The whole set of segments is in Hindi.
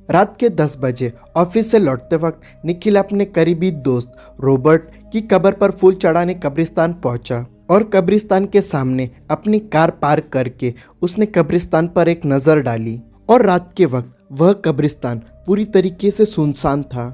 रात के 10 बजे ऑफिस से लौटते वक्त निखिल अपने करीबी दोस्त रॉबर्ट की कब्र पर फूल चढ़ाने कब्रिस्तान पहुंचा और कब्रिस्तान के सामने अपनी कार पार्क करके उसने कब्रिस्तान पर एक नज़र डाली और रात के वक्त वह कब्रिस्तान पूरी तरीके से सुनसान था।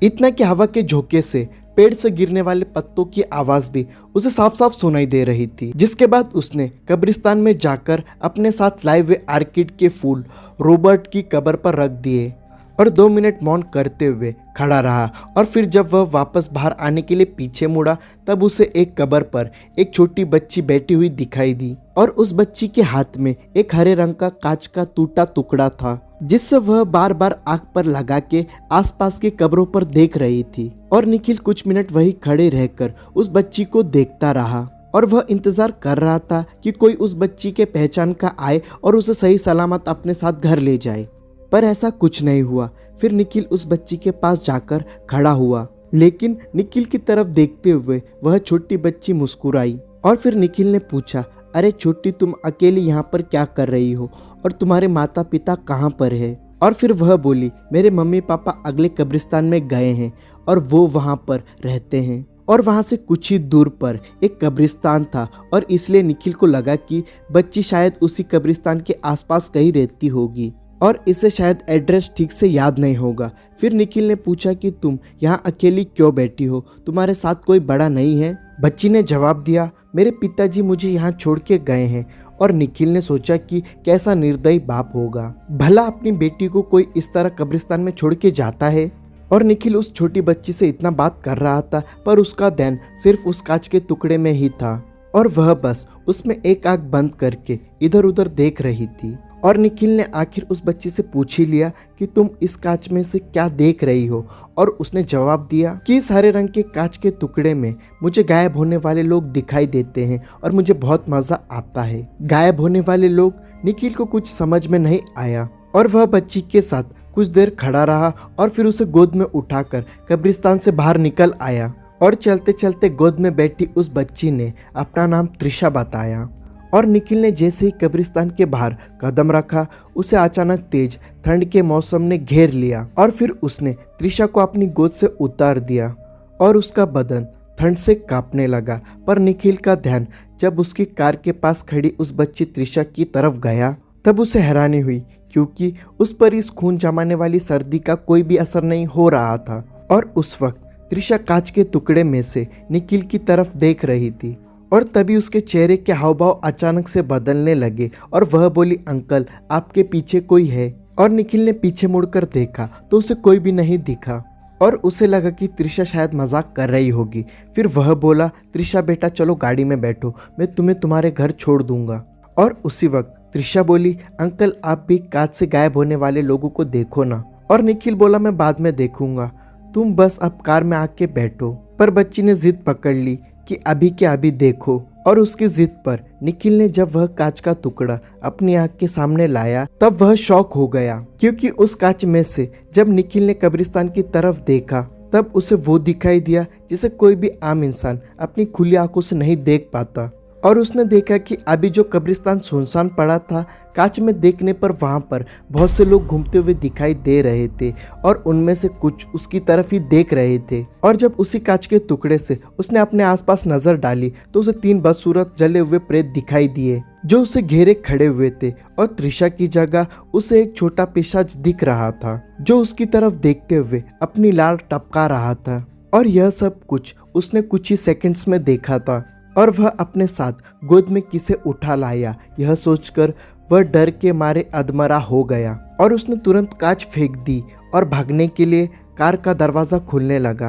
इतना कि हवा के झोंके से पेड़ से गिरने वाले पत्तों की आवाज़ भी उसे साफ साफ सुनाई दे रही थी। जिसके बाद उसने कब्रिस्तान में जाकर अपने साथ लाए हुए आर्किड के फूल रॉबर्ट की कब्र पर रख दिए और 2 मिनट मौन करते हुए खड़ा रहा। और फिर जब वह वापस बाहर आने के लिए पीछे मुड़ा तब उसे एक कब्र पर एक छोटी बच्ची बैठी हुई दिखाई दी और उस बच्ची के हाथ में एक हरे रंग का कांच का टूटा टुकड़ा था जिससे वह बार बार आंख पर लगा के आसपास की कब्रों पर देख रही थी। और निखिल कुछ मिनट वहीं खड़े रहकर उस बच्ची को देखता रहा और वह इंतजार कर रहा था कि कोई उस बच्ची के पहचान का आए और उसे सही सलामत अपने साथ घर ले जाए, पर ऐसा कुछ नहीं हुआ। फिर निखिल उस बच्ची के पास जाकर खड़ा हुआ, लेकिन निखिल की तरफ देखते हुए वह छोटी बच्ची मुस्कुराई और फिर निखिल ने पूछा, अरे छोटी, तुम अकेली यहाँ पर क्या कर रही हो और तुम्हारे माता पिता कहाँ पर है? और फिर वह बोली, मेरे मम्मी पापा अगले कब्रिस्तान में गए हैं और वो वहाँ पर रहते हैं। और वहाँ से कुछ ही दूर पर एक कब्रिस्तान था और इसलिए निखिल को लगा कि बच्ची शायद उसी कब्रिस्तान के आसपास कहीं रहती होगी और इसे शायद एड्रेस ठीक से याद नहीं होगा। फिर निखिल ने पूछा कि तुम यहाँ अकेली क्यों बैठी हो, तुम्हारे साथ कोई बड़ा नहीं है? बच्ची ने जवाब दिया, मेरे पिताजी मुझे यहाँ छोड़ के गए हैं। और निखिल ने सोचा कि कैसा निर्दयी बाप होगा, भला अपनी बेटी को कोई इस तरह कब्रिस्तान में छोड़ के जाता है। और निखिल उस छोटी बच्ची से इतना बात कर रहा था पर उसका ध्यान सिर्फ उस कांच के टुकड़े में ही था और वह बस उसमें एक आंख बंद करके इधर उधर देख रही थी। और निखिल ने आखिर उस बच्ची से पूछ ही लिया कि तुम इस कांच में से क्या देख रही हो? और उसने जवाब दिया कि इस हरे रंग के कांच के टुकड़े में मुझे गायब होने वाले लोग दिखाई देते हैं और मुझे बहुत मजा आता है। गायब होने वाले लोग? निखिल को कुछ समझ में नहीं आया और वह बच्ची के साथ कुछ देर खड़ा रहा और फिर उसे गोद में उठाकर कब्रिस्तान से बाहर निकल आया। और चलते चलते गोद में बैठी उस बच्ची ने अपना नाम त्रिशा बताया। और निखिल ने जैसे ही कब्रिस्तान के बाहर कदम रखा उसे अचानक तेज ठंड के मौसम ने घेर लिया और फिर उसने त्रिशा को अपनी गोद से उतार दिया और उसका बदन ठंड से कांपने लगा। पर निखिल का ध्यान जब उसकी कार के पास खड़ी उस बच्ची त्रिशा की तरफ गया तब उसे हैरानी हुई, क्योंकि उस पर इस खून जमाने वाली सर्दी का कोई भी असर नहीं हो रहा था। और उस वक्त त्रिशा कांच के टुकड़े में से निखिल की तरफ देख रही थी और तभी उसके चेहरे के हाव भाव अचानक से बदलने लगे और वह बोली, अंकल आपके पीछे कोई है? और निखिल ने पीछे मुड़कर देखा तो उसे कोई भी नहीं दिखा और उसे लगा कि त्रिशा शायद मजाक कर रही होगी। फिर वह बोला, त्रिशा बेटा चलो गाड़ी में बैठो, मैं तुम्हें तुम्हारे घर छोड़ दूंगा। और उसी वक्त त्रिशा बोली, अंकल आप भी कांच से गायब होने वाले लोगों को देखो ना। और निखिल बोला, मैं बाद में देखूंगा, तुम बस अब कार में आके बैठो। पर बच्ची ने जिद पकड़ ली कि अभी के अभी देखो। और उसकी जिद पर निखिल ने जब वह कांच का टुकड़ा अपनी आंख के सामने लाया तब वह शॉक हो गया, क्योंकि उस कांच में से जब निखिल ने कब्रिस्तान की तरफ देखा तब उसे वो दिखाई दिया जिसे कोई भी आम इंसान अपनी खुली आंखों से नहीं देख पाता। और उसने देखा कि अभी जो कब्रिस्तान सुनसान पड़ा था, कांच में देखने पर वहां पर बहुत से लोग घूमते हुए दिखाई दे रहे थे और उनमें से कुछ उसकी तरफ ही देख रहे थे। और जब उसी कांच के टुकड़े से उसने अपने आसपास नजर डाली तो उसे 3 बदसूरत जले हुए प्रेत दिखाई दिए जो उसे घेरे खड़े हुए थे। और त्रिशा की जगह उसे एक छोटा पिशाच दिख रहा था जो उसकी तरफ देखते हुए अपनी लार टपका रहा था। और यह सब कुछ उसने कुछ ही सेकंड्स में देखा था और वह अपने साथ गोद में किसे उठा लाया यह सोचकर वह डर के मारे अधमरा हो गया और उसने तुरंत कांच फेंक दी और भागने के लिए कार का दरवाज़ा खुलने लगा।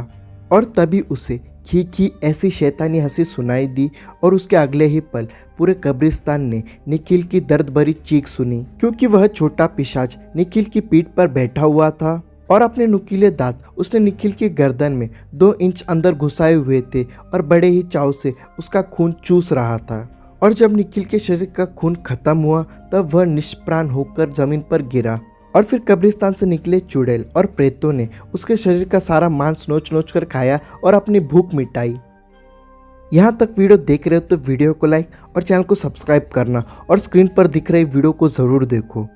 और तभी उसे खी खी ऐसी शैतानी हंसी सुनाई दी और उसके अगले ही पल पूरे कब्रिस्तान ने निखिल की दर्द भरी चीख सुनी, क्योंकि वह छोटा पिशाच निखिल की पीठ पर बैठा हुआ था और अपने नुकीले दांत उसने निखिल की गर्दन में 2 इंच अंदर घुसाए हुए थे और बड़े ही चाव से उसका खून चूस रहा था। और जब निखिल के शरीर का खून खत्म हुआ तब वह निष्प्राण होकर जमीन पर गिरा और फिर कब्रिस्तान से निकले चुड़ैल और प्रेतों ने उसके शरीर का सारा मांस नोच नोच कर खाया और अपनी भूख मिटाई। यहाँ तक वीडियो देख रहे हो तो वीडियो को लाइक और चैनल को सब्सक्राइब करना और स्क्रीन पर दिख रही वीडियो को ज़रूर देखो।